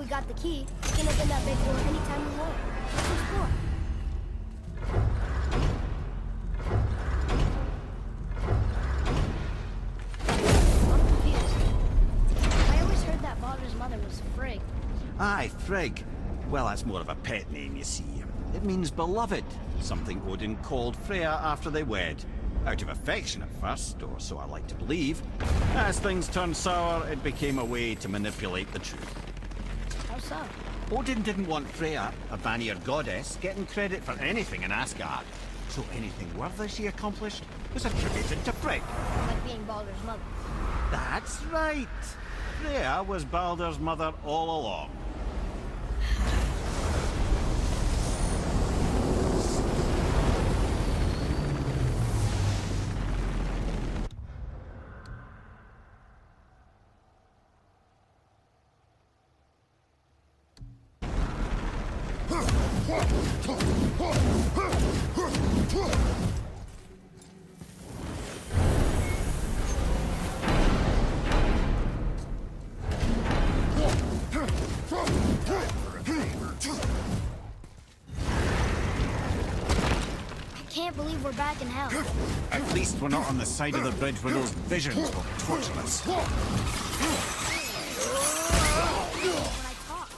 we got the key, we can open that big door anytime we want. Let's explore. I'm confused. I always heard that Baldur's mother was Frigg. Aye, Frigg. Well, that's more of a pet name, you see. It means beloved, something Odin called Freya after they wed. Out of affection at first, or so I like to believe. As things turned sour, it became a way to manipulate the truth. How so? Odin didn't want Freya, a Vanir goddess, getting credit for anything in Asgard. So anything worthy she accomplished was attributed to Frigg. Like being Baldur's mother. That's right. Freya was Baldur's mother all along. I can't believe we're back in hell. At least we're not on the side of the bridge where those visions will torture us. When I talk.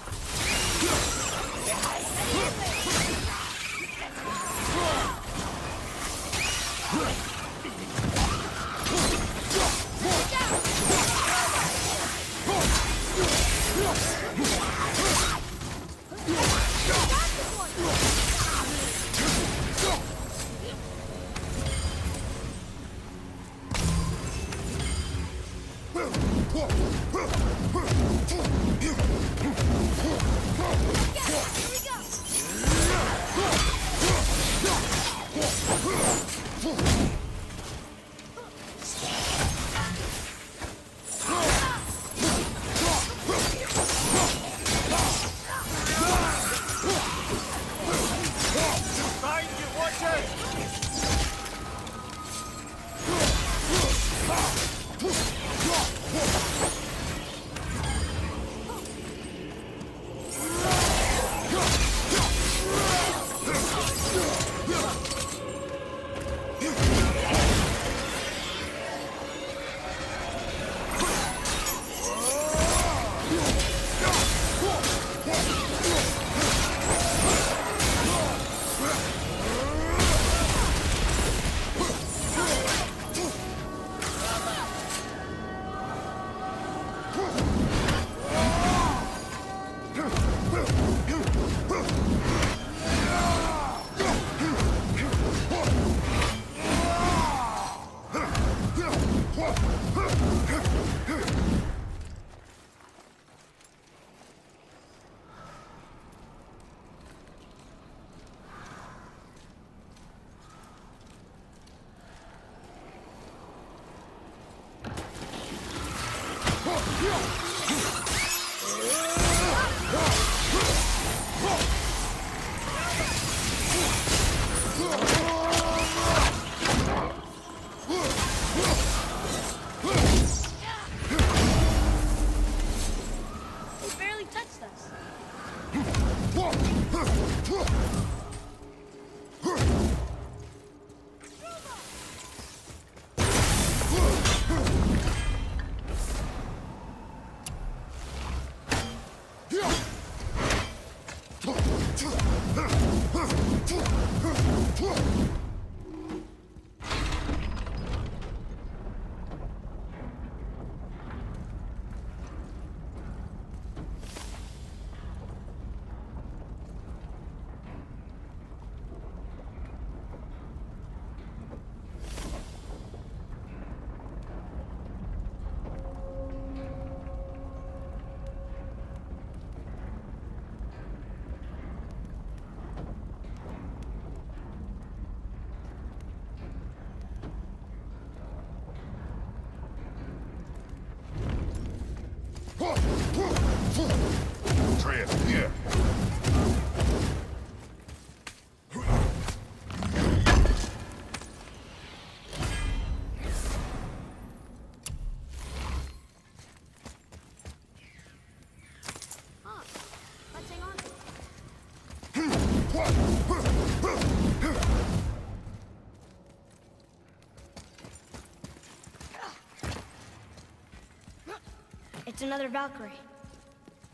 It's another Valkyrie.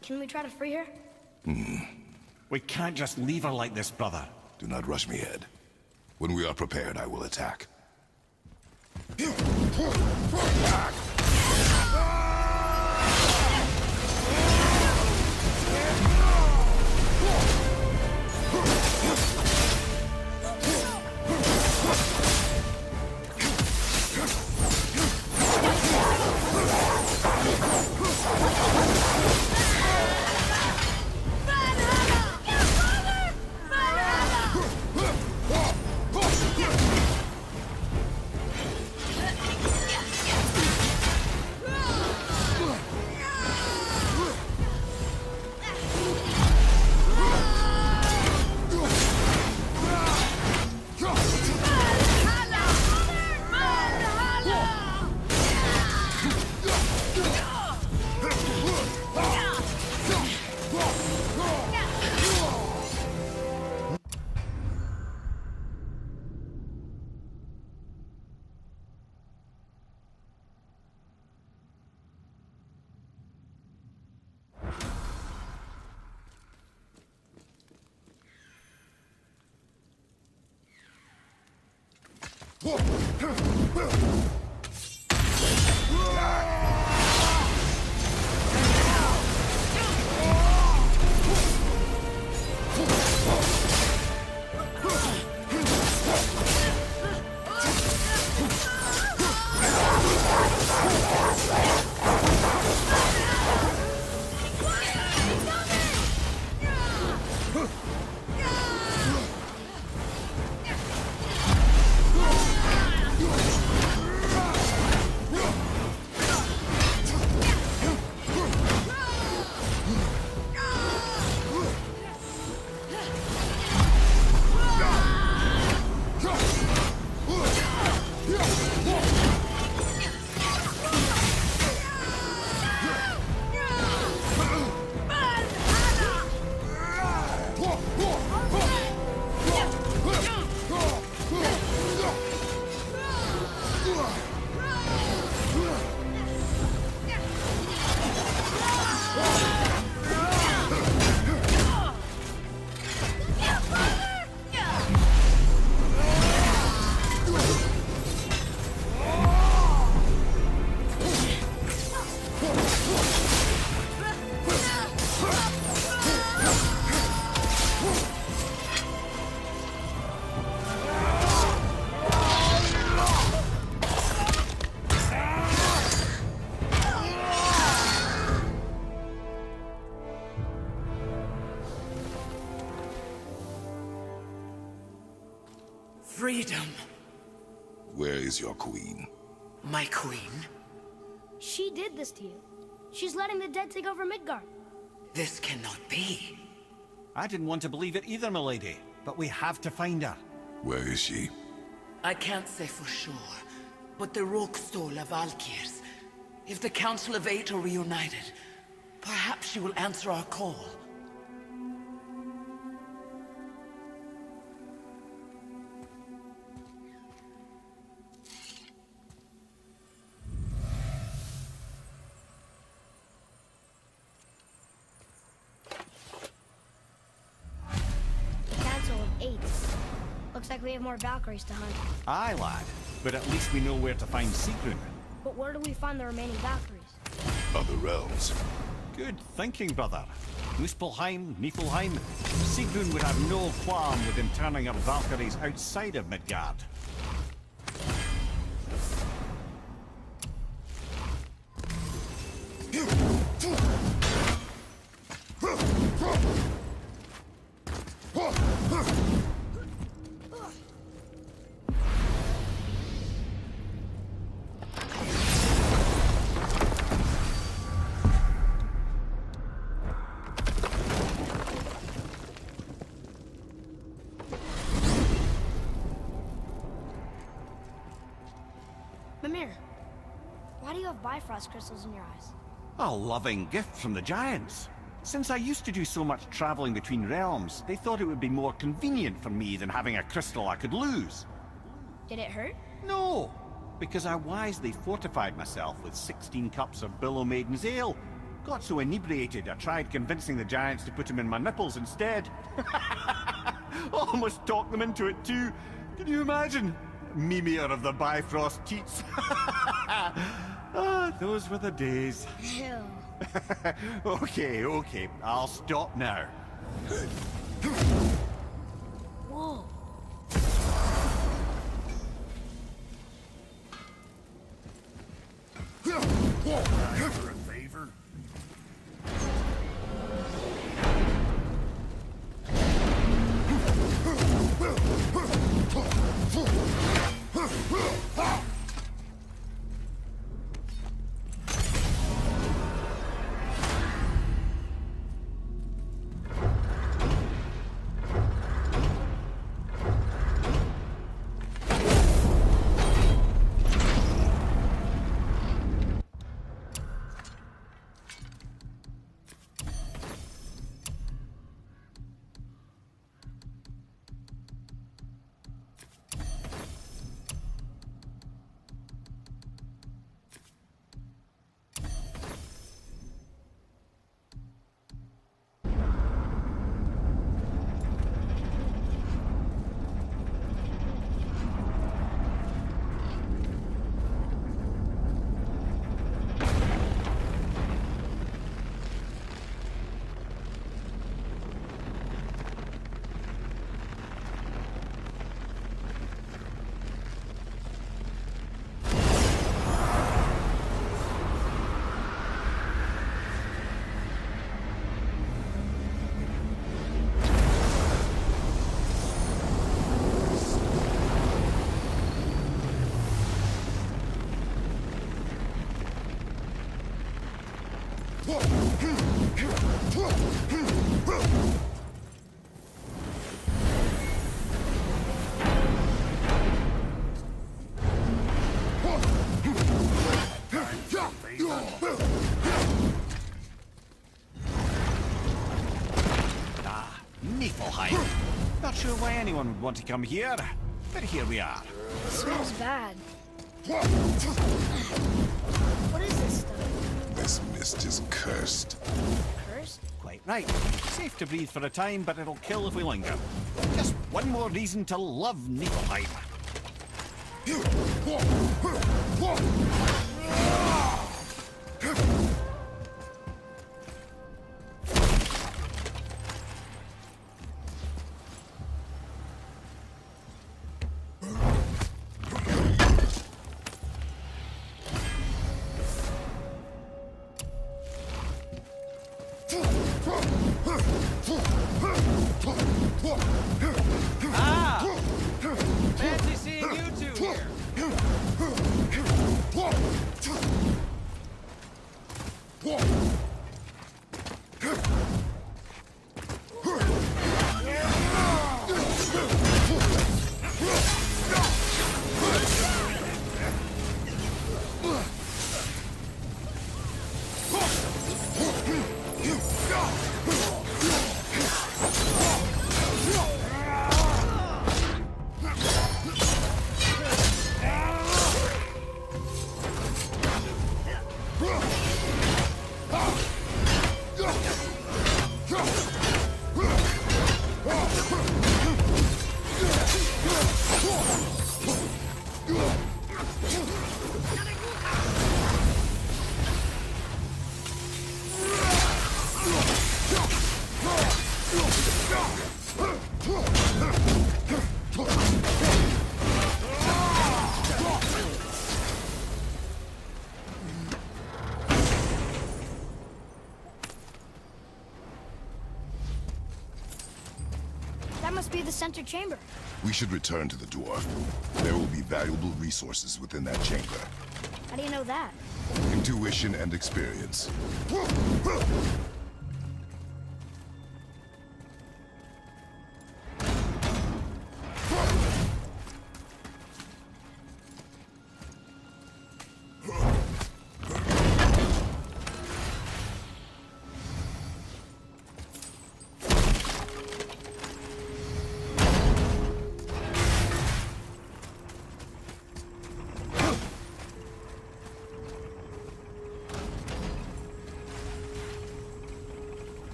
Can we try to free her? We can't just leave her like this, brother. Do not rush me, Ed. When we are prepared, I will attack. Freedom. Where is your queen? My queen? She did this to you. She's letting the dead take over Midgard. This cannot be. I didn't want to believe it either, milady, but we have to find her. Where is she? I can't say for sure, but the Rook stole a Valkyries. If the Council of Eight are reunited, perhaps she will answer our call. Looks like we have more Valkyries to hunt. Aye, lad. But at least we know where to find Sigrun. But where do we find the remaining Valkyries? Other realms. Good thinking, brother. Muspelheim, Niflheim. Sigrun would have no qualm with interning her Valkyries outside of Midgard. Mimir, why do you have Bifrost crystals in your eyes? A loving gift from the giants. Since I used to do so much traveling between realms, they thought it would be more convenient for me than having a crystal I could lose. Did it hurt? No, because I wisely fortified myself with 16 cups of Billow Maiden's ale. Got so inebriated, I tried convincing the giants to put them in my nipples instead. Almost talked them into it too. Can you imagine? Mimir of the Bifrost teats. Ah, those were the days. Ew. Okay, I'll stop now. Whoa. For a favor? Niflheim. Not sure why anyone would want to come here, but here we are. It smells bad. What is this stuff? This mist is cursed. Cursed? Quite right. Safe to breathe for a time, but it'll kill if we linger. Just one more reason to love Niflheim. Ah! Fancy seeing you two here. That must be the center chamber. We should return to the dwarf. There will be valuable resources within that chamber. How do you know that? Intuition and experience.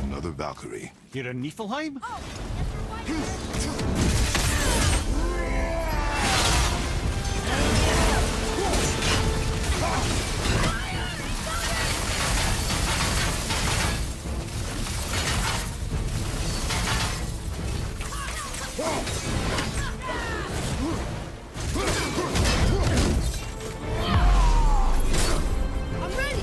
Another Valkyrie. You're in Niflheim? Oh, yes, we're white. I'm ready.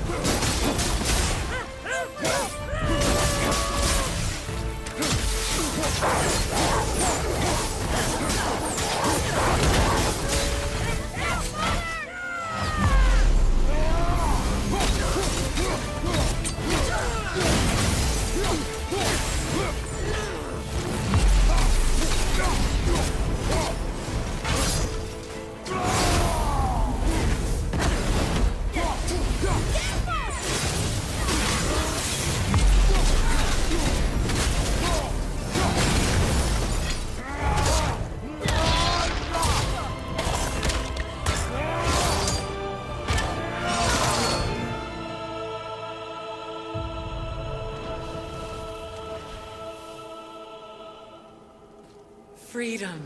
Freedom.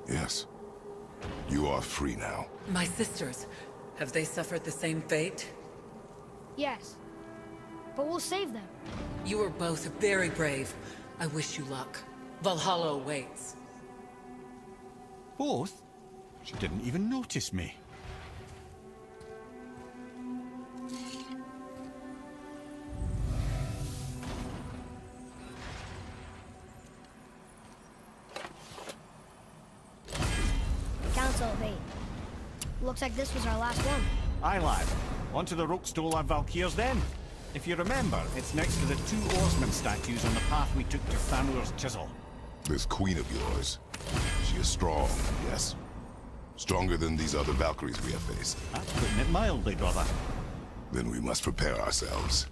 Yes. You are free now. My sisters, have they suffered the same fate? Yes, but we'll save them. You are both very brave. I wish you luck. Valhalla awaits. Both? She didn't even notice me. Council of 8. Looks like this was our last one. Aye, lad. On to the Rokstol Valkyries then. If you remember, it's next to the two oarsman statues on the path we took to Thamur's chisel. This queen of yours, she is strong, yes? Stronger than these other Valkyries we have faced. That's putting it mildly, brother. Then we must prepare ourselves.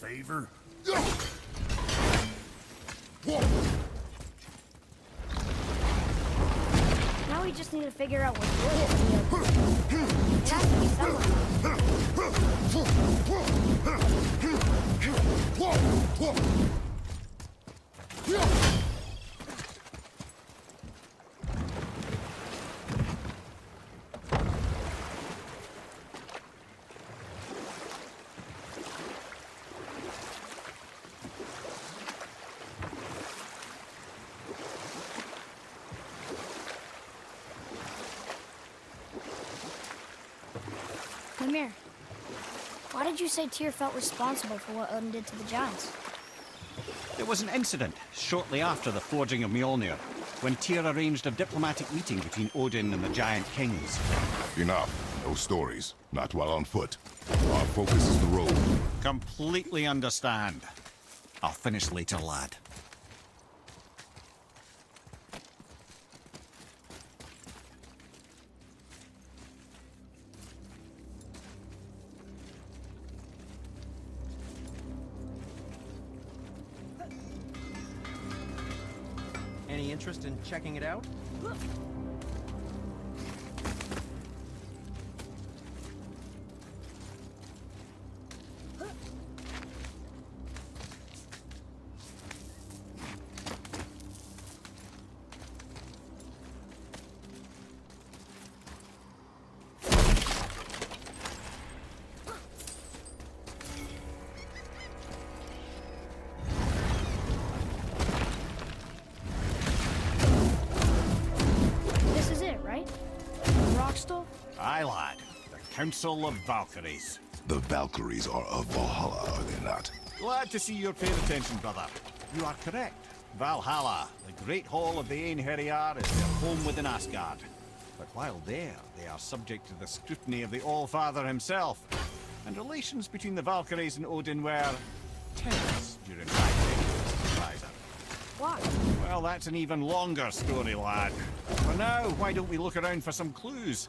favor? Now we just need to figure out what good it is. It has to be somewhere. Come here. Why did you say Tyr felt responsible for what Odin did to the giants? There was an incident shortly after the forging of Mjolnir, when Tyr arranged a diplomatic meeting between Odin and the giant kings. Enough. No stories. Not while on foot. Our focus is the road. Completely understand. I'll finish later, lad. Any interest in checking it out? This is it, right? Rockstall? Aye, lad. The Council of Valkyries. The Valkyries are of Valhalla, are they not? Glad to see you're paying attention, brother. You are correct. Valhalla, the great hall of the Einherjar, is their home within Asgard. But while there, they are subject to the scrutiny of the All-Father himself. And relations between the Valkyries and Odin were tense during my tenure as advisor. Why? Well, that's an even longer story, lad. For now, why don't we look around for some clues?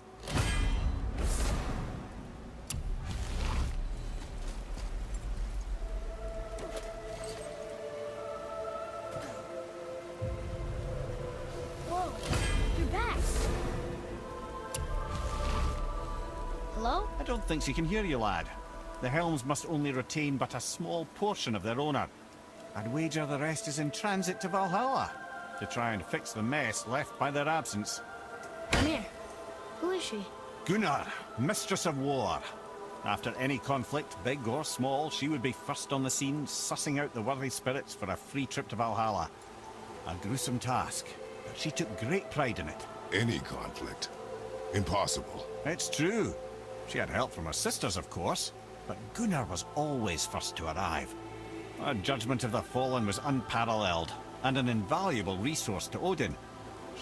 Whoa, you're back. Hello? I don't think she can hear you, lad. The helms must only retain but a small portion of their owner. I'd wager the rest is in transit to Valhalla to try and fix the mess left by their absence. Come here. Who is she? Gunnar, Mistress of War. After any conflict, big or small, she would be first on the scene, sussing out the worthy spirits for a free trip to Valhalla. A gruesome task, but she took great pride in it. Any conflict. Impossible. It's true. She had help from her sisters, of course, but Gunnar was always first to arrive. Her judgment of the fallen was unparalleled, and an invaluable resource to Odin.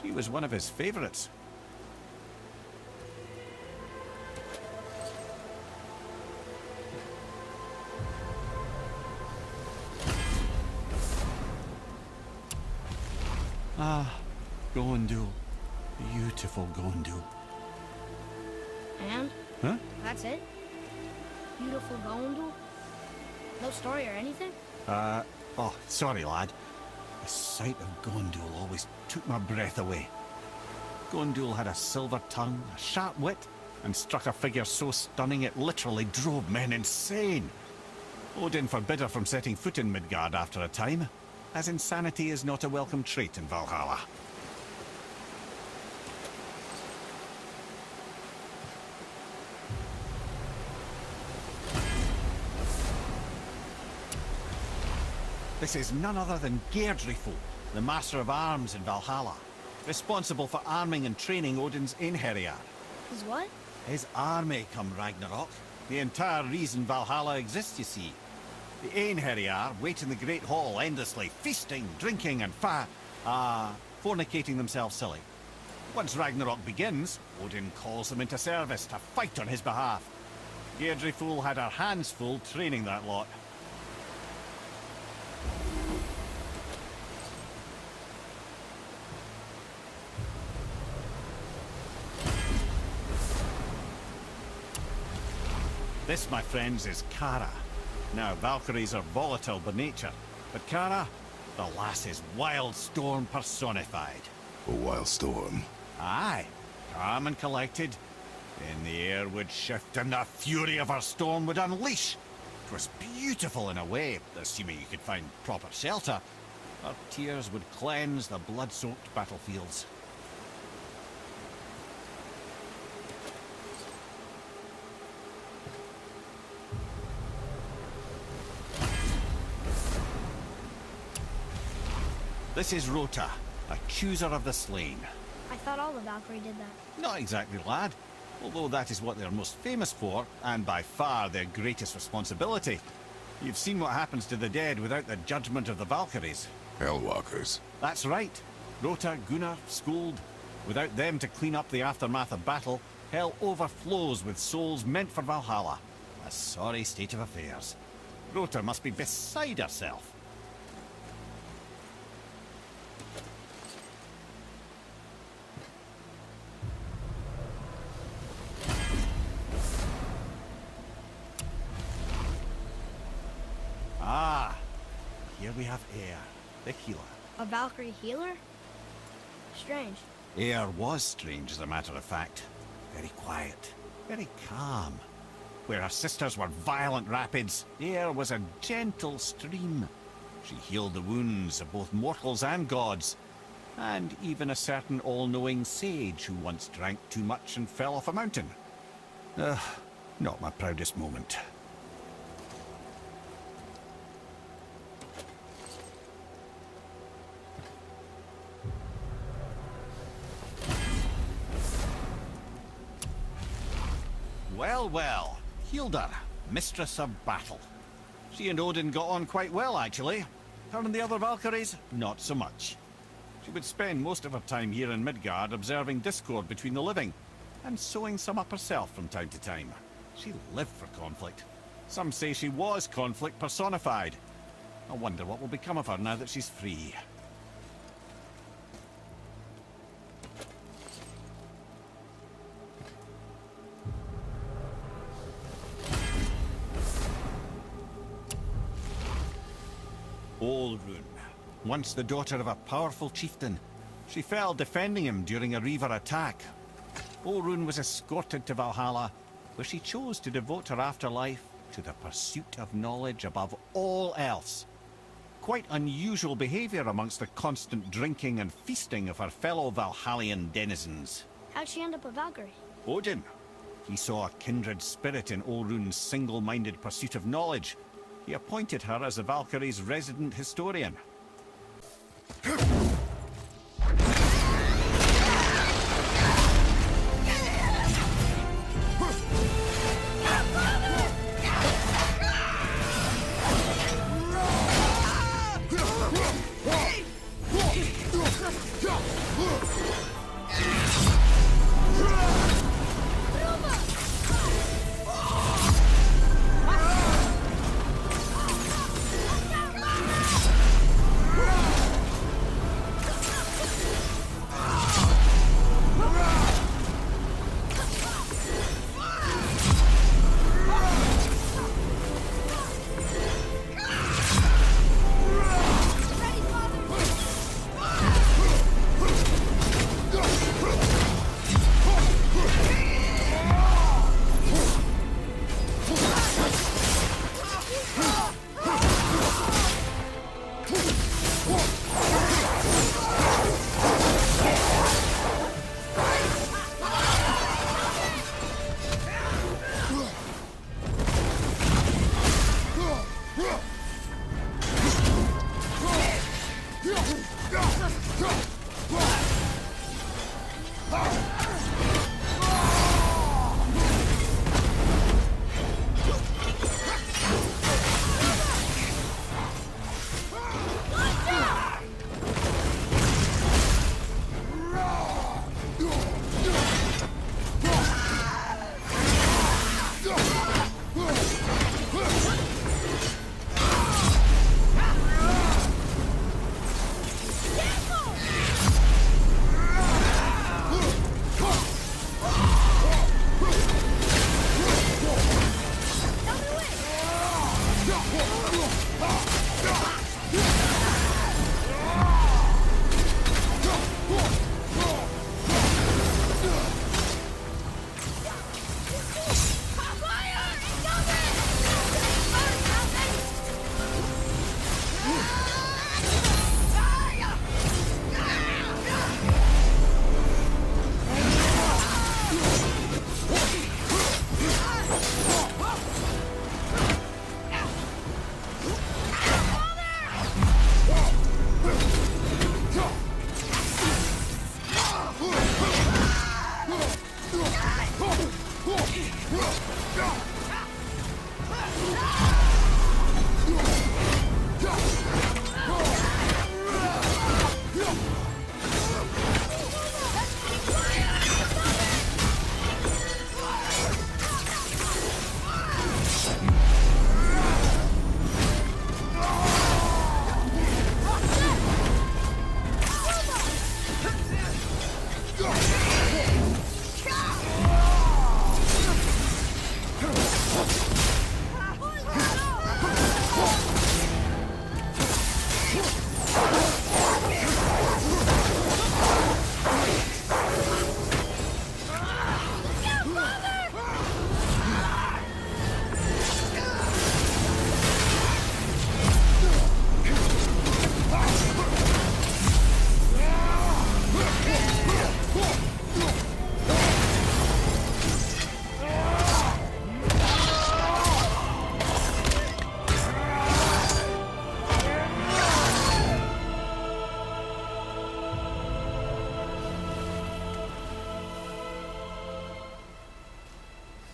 She was one of his favorites. Ah, Gondul. Beautiful Gondul. And? Huh? That's it? Beautiful Gondul? No story or anything? Oh, sorry, lad. The sight of Gondul always took my breath away. Gondul had a silver tongue, a sharp wit, and struck a figure so stunning it literally drove men insane. Odin forbid her from setting foot in Midgard after a time, as insanity is not a welcome trait in Valhalla. This is none other than Geirdriful, the Master of Arms in Valhalla, responsible for arming and training Odin's Einherjar. His what? His army come Ragnarok. The entire reason Valhalla exists, you see. The Einherjar wait in the Great Hall endlessly, feasting, drinking, and fornicating themselves silly. Once Ragnarok begins, Odin calls them into service to fight on his behalf. Geirdriful had her hands full training that lot. This, my friends, is Kara, Now, Valkyries are volatile by nature, but Kara, the lass is wild storm personified. A wild storm. Aye, calm and collected. Then the air would shift and the fury of her storm would unleash. 'Twas beautiful in a way, assuming you could find proper shelter. Her tears would cleanse the blood-soaked battlefields. This is Rota, a chooser of the slain. I thought all the Valkyrie did that. Not exactly, lad. Although that is what they're most famous for, and by far their greatest responsibility. You've seen what happens to the dead without the judgment of the Valkyries. Hellwalkers. That's right. Rota, Gunnar, Skuld. Without them to clean up the aftermath of battle, hell overflows with souls meant for Valhalla. A sorry state of affairs. Rota must be beside herself. Ah, here we have Air, the healer. A Valkyrie healer? Strange. Air was strange, as a matter of fact. Very quiet, very calm. Where her sisters were violent rapids, Air was a gentle stream. She healed the wounds of both mortals and gods, and even a certain all-knowing sage who once drank too much and fell off a mountain. Not my proudest moment. Well, well. Hildr, mistress of battle. She and Odin got on quite well, actually. Her and the other Valkyries, not so much. She would spend most of her time here in Midgard observing discord between the living, and sewing some up herself from time to time. She lived for conflict. Some say she was conflict personified. I wonder what will become of her now that she's free. Olrun, once the daughter of a powerful chieftain. She fell defending him during a Reaver attack. Olrun was escorted to Valhalla, where she chose to devote her afterlife to the pursuit of knowledge above all else. Quite unusual behavior amongst the constant drinking and feasting of her fellow Valhallian denizens. How'd she end up a Valkyrie? Odin. He saw a kindred spirit in Olrun's single-minded pursuit of knowledge. He appointed her as the Valkyrie's resident historian.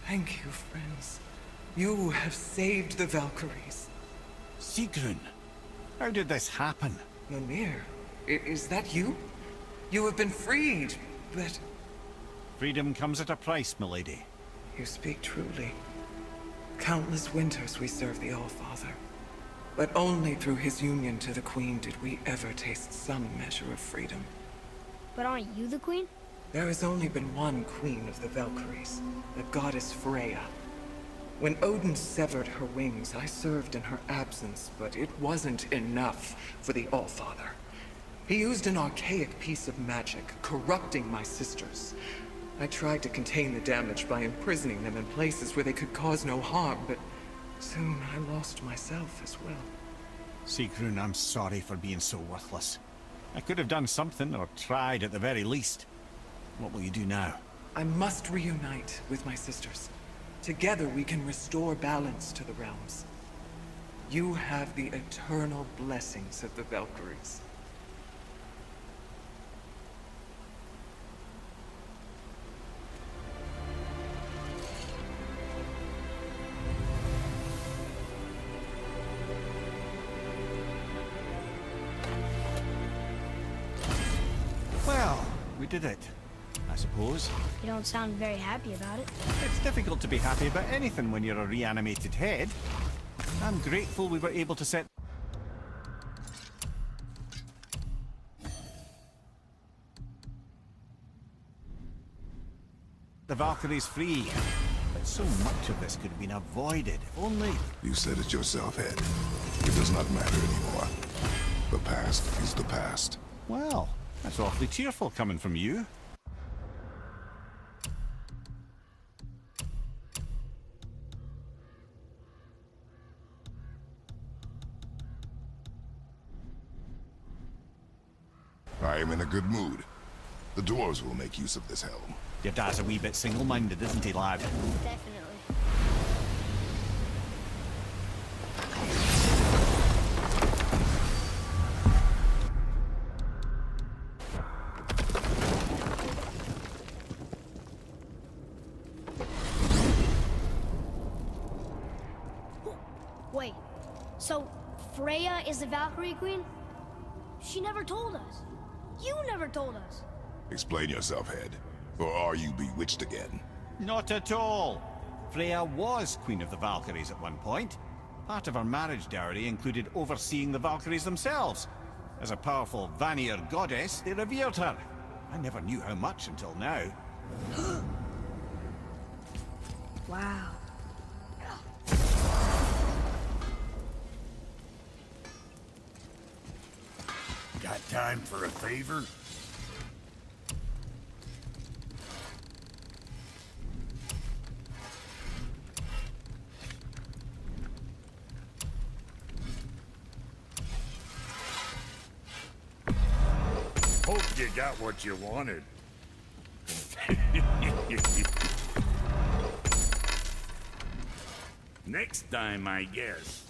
Thank you, friends. You have saved the Valkyries. Sigrun, how did this happen? Mimir, is that you? You have been freed, but... Freedom comes at a price, milady. You speak truly. Countless winters we served the All-Father. But only through his union to the Queen did we ever taste some measure of freedom. But aren't you the queen? There has only been one Queen of the Valkyries, the goddess Freya. When Odin severed her wings, I served in her absence, but it wasn't enough for the All-Father. He used an archaic piece of magic, corrupting my sisters. I tried to contain the damage by imprisoning them in places where they could cause no harm, but soon I lost myself as well. Sigrun, I'm sorry for being so worthless. I could have done something, or tried at the very least. What will you do now? I must reunite with my sisters. Together we can restore balance to the realms. You have the eternal blessings of the Valkyries. Well, we did it, I suppose. You don't sound very happy about it. It's difficult to be happy about anything when you're a reanimated head. I'm grateful we were able to set the Valkyries free. But so much of this could have been avoided, if only... You said it yourself, Head. It does not matter anymore. The past is the past. Well, that's awfully cheerful coming from you. I am in a good mood. The dwarves will make use of this helm. Your dad's a wee bit single-minded, isn't he, lad? Definitely. Wait, so Freya is the Valkyrie Queen? She never told us. You never told us. Explain yourself, Head. Or are you bewitched again? Not at all. Freya was Queen of the Valkyries at one point. Part of her marriage dowry included overseeing the Valkyries themselves. As a powerful Vanir goddess, they revered her. I never knew how much until now. Wow. Got time for a favor? Hope you got what you wanted. Next time, I guess.